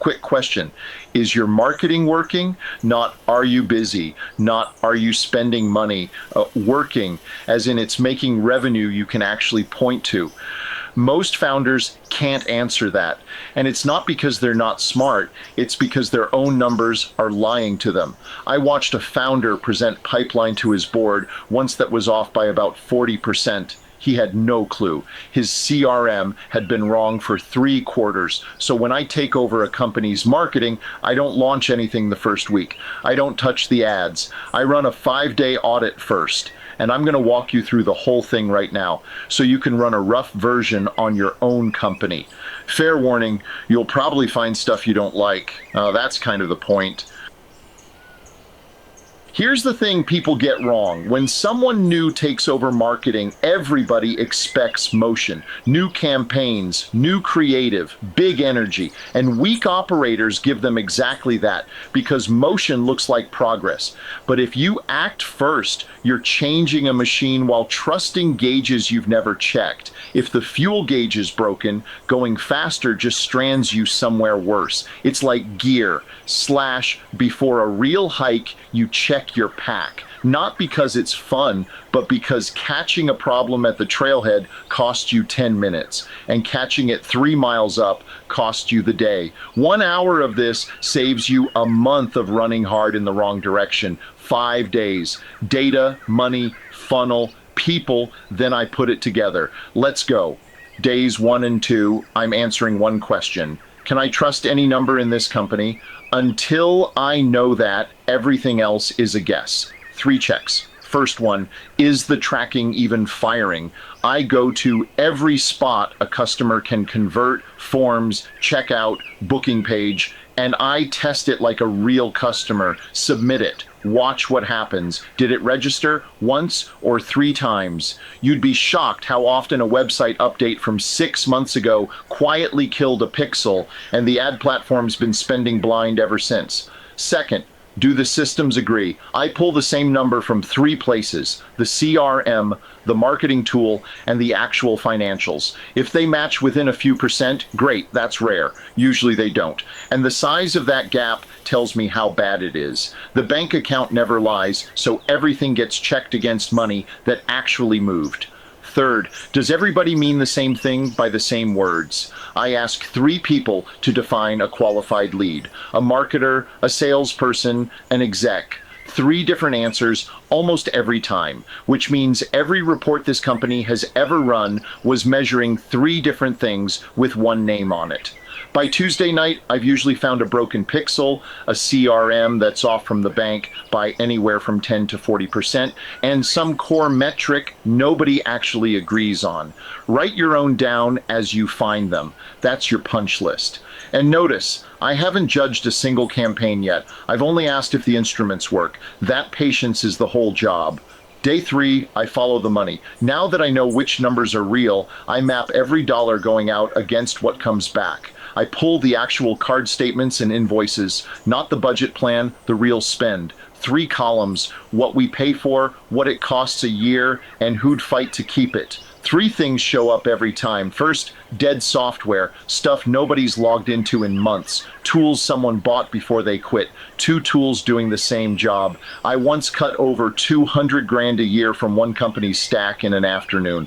quick question. Is your marketing working? Not are you busy? Not are you spending money? Working, as in it's making revenue you can actually point to. Most founders can't answer that. And it's not because they're not smart, it's because their own numbers are lying to them. I watched a founder present pipeline to his board once that was off by about 40%. He had no clue. His CRM had been wrong for 3 quarters. So when I take over a company's marketing, I don't launch anything the first week. I don't touch the ads. I run a 5-day audit first. And I'm going to walk you through the whole thing right now so you can run a rough version on your own company. Fair warning, you'll probably find stuff you don't like. That's kind of the point. Here's the thing people get wrong. When someone new takes over marketing, everybody expects motion, new campaigns, new creative, big energy, and weak operators give them exactly that because motion looks like progress. But if you act first, you're changing a machine while trusting gauges you've never checked. If the fuel gauge is broken, going faster just strands you somewhere worse. It's like gear. Before a real hike, you check your pack. Not because it's fun, but because catching a problem at the trailhead costs you 10 minutes, and catching it 3 miles up costs you the day. 1 hour of this saves you a month of running hard in the wrong direction. 5 days. Data, money, funnel, people, then I put it together. Let's go. Days 1 and 2, I'm answering one question. Can I trust any number in this company? Until I know that, everything else is a guess. 3 checks. First one, is the tracking even firing? I go to every spot a customer can convert, forms, checkout, booking page, and I test it like a real customer, submit it, watch what happens. Did it register once or 3 times? You'd be shocked how often a website update from 6 months ago quietly killed a pixel, and the ad platform's been spending blind ever since. Second, do the systems agree? I pull the same number from 3 places: the CRM, the marketing tool, and the actual financials. If they match within a few percent, great, that's rare. Usually they don't. And the size of that gap tells me how bad it is. The bank account never lies, so everything gets checked against money that actually moved. Third, does everybody mean the same thing by the same words? I ask 3 people to define a qualified lead: a marketer, a salesperson, an exec. 3 different answers almost every time, which means every report this company has ever run was measuring 3 different things with one name on it. By Tuesday night, I've usually found a broken pixel, a CRM that's off from the bank by anywhere from 10 to 40%, and some core metric nobody actually agrees on. Write your own down as you find them. That's your punch list. And notice, I haven't judged a single campaign yet. I've only asked if the instruments work. That patience is the whole job. Day 3, I follow the money. Now that I know which numbers are real, I map every dollar going out against what comes back. I pull the actual card statements and invoices, not the budget plan, the real spend. 3 columns: what we pay for, what it costs a year, and who'd fight to keep it. 3 things show up every time. First, dead software, stuff nobody's logged into in months, tools someone bought before they quit, 2 tools doing the same job. I once cut over 200 grand a year from one company's stack in an afternoon.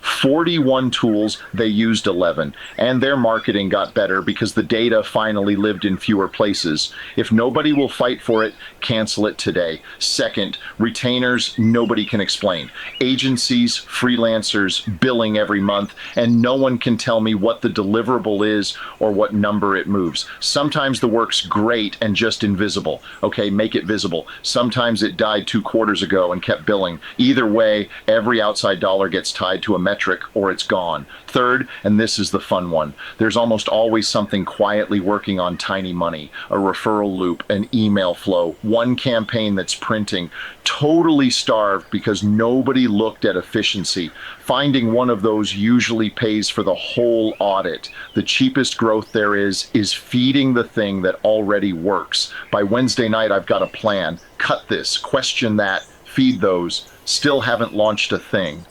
41 tools, they used 11, and their marketing got better because the data finally lived in fewer places. If nobody will fight for it, cancel it today. Second, retainers, nobody can explain. Agencies, freelancers, billing every month, and no one can tell me what the deliverable is or what number it moves. Sometimes the work's great and just invisible. Okay, make it visible. Sometimes it died 2 quarters ago and kept billing. Either way, every outside dollar gets tied to a metric or it's gone. Third, and this is the fun one, there's almost always something quietly working on tiny money: a referral loop, an email flow, one campaign that's printing, totally starved because nobody looked at efficiency. Finding one of those usually pays for the whole audit. The cheapest growth there is feeding the thing that already works. By Wednesday night, I've got a plan. Cut this, question that, feed those. Still haven't launched a thing.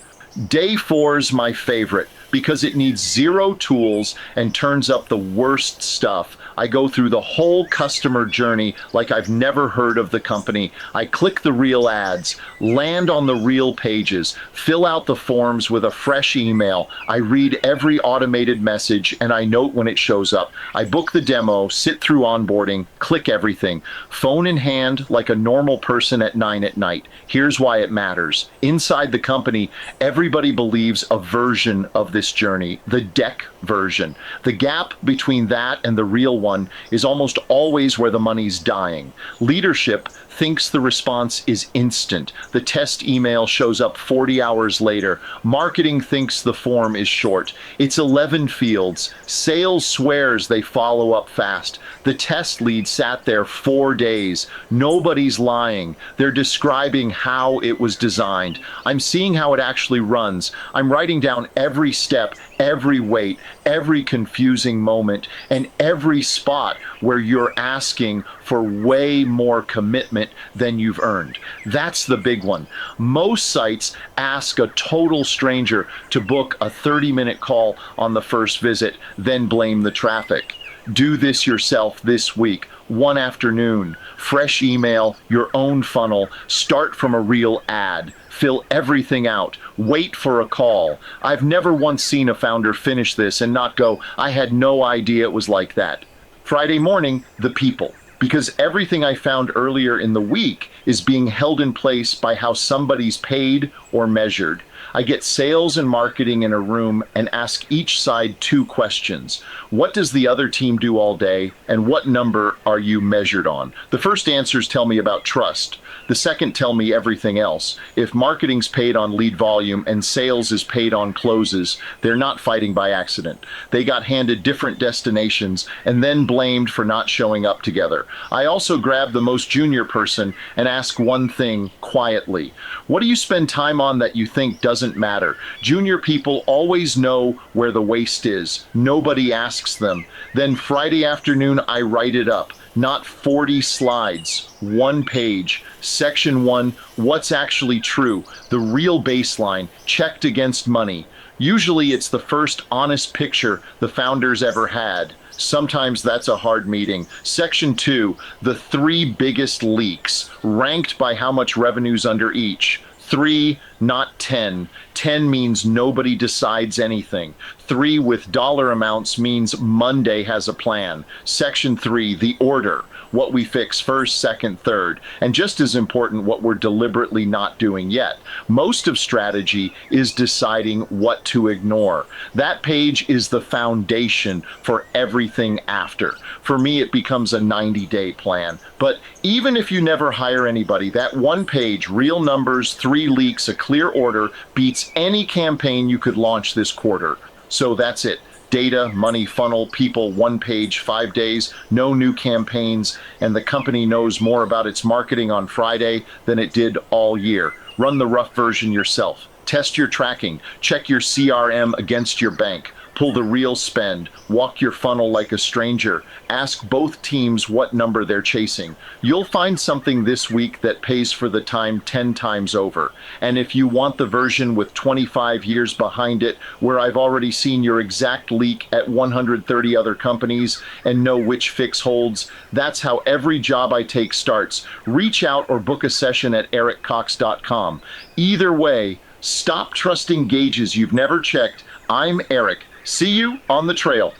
Day 4's my favorite because it needs 0 tools and turns up the worst stuff I go through the whole customer journey like I've never heard of the company. I click the real ads, land on the real pages, fill out the forms with a fresh email. I read every automated message and I note when it shows up. I book the demo, sit through onboarding, click everything. Phone in hand like a normal person at 9 at night. Here's why it matters. Inside the company, everybody believes a version of this journey, the deck version. The gap between that and the real one is almost always where the money's dying. Leadership thinks the response is instant. The test email shows up 40 hours later. Marketing thinks the form is short. It's 11 fields. Sales swears they follow up fast. The test lead sat there 4 days. Nobody's lying. They're describing how it was designed. I'm seeing how it actually runs. I'm writing down every step, every wait, every confusing moment, and every spot where you're asking for way more commitment than you've earned. That's the big one. Most sites ask a total stranger to book a 30-minute call on the first visit, then blame the traffic. Do this yourself this week. One afternoon, fresh email, your own funnel, start from a real ad. Fill everything out. Wait for a call. I've never once seen a founder finish this and not go, I had no idea it was like that. Friday morning, the people. Because everything I found earlier in the week is being held in place by how somebody's paid or measured. I get sales and marketing in a room and ask each side 2 questions. What does the other team do all day, and what number are you measured on? The first answers tell me about trust. The second tell me everything else. If marketing's paid on lead volume and sales is paid on closes, they're not fighting by accident. They got handed different destinations and then blamed for not showing up together. I also grab the most junior person and ask one thing quietly. What do you spend time on that you think doesn't matter? Junior people always know where the waste is. Nobody asks them. Then Friday afternoon, I write it up. Not 40 slides, 1 page. Section 1, what's actually true, the real baseline, checked against money. Usually it's the first honest picture the founders ever had. Sometimes that's a hard meeting. Section 2, the 3 biggest leaks, ranked by how much revenue's under each. 3, not 10. 10 means nobody decides anything. 3 with dollar amounts means Monday has a plan. Section 3, the order. What we fix first, second, third. And just as important, what we're deliberately not doing yet. Most of strategy is deciding what to ignore. That page is the foundation for everything after. For me, it becomes a 90-day plan. But even if you never hire anybody, that 1 page, real numbers, 3 leaks, a clear order, beats any campaign you could launch this quarter. So that's it. Data, money, funnel, people, 1 page, 5 days, no new campaigns, and the company knows more about its marketing on Friday than it did all year. Run the rough version yourself. Test your tracking. Check your CRM against your bank. Pull the real spend. Walk your funnel like a stranger. Ask both teams what number they're chasing. You'll find something this week that pays for the time 10 times over. And if you want the version with 25 years behind it, where I've already seen your exact leak at 130 other companies and know which fix holds, that's how every job I take starts. Reach out or book a session at ericcox.com. Either way, stop trusting gauges you've never checked. I'm Erik. See you on the trail.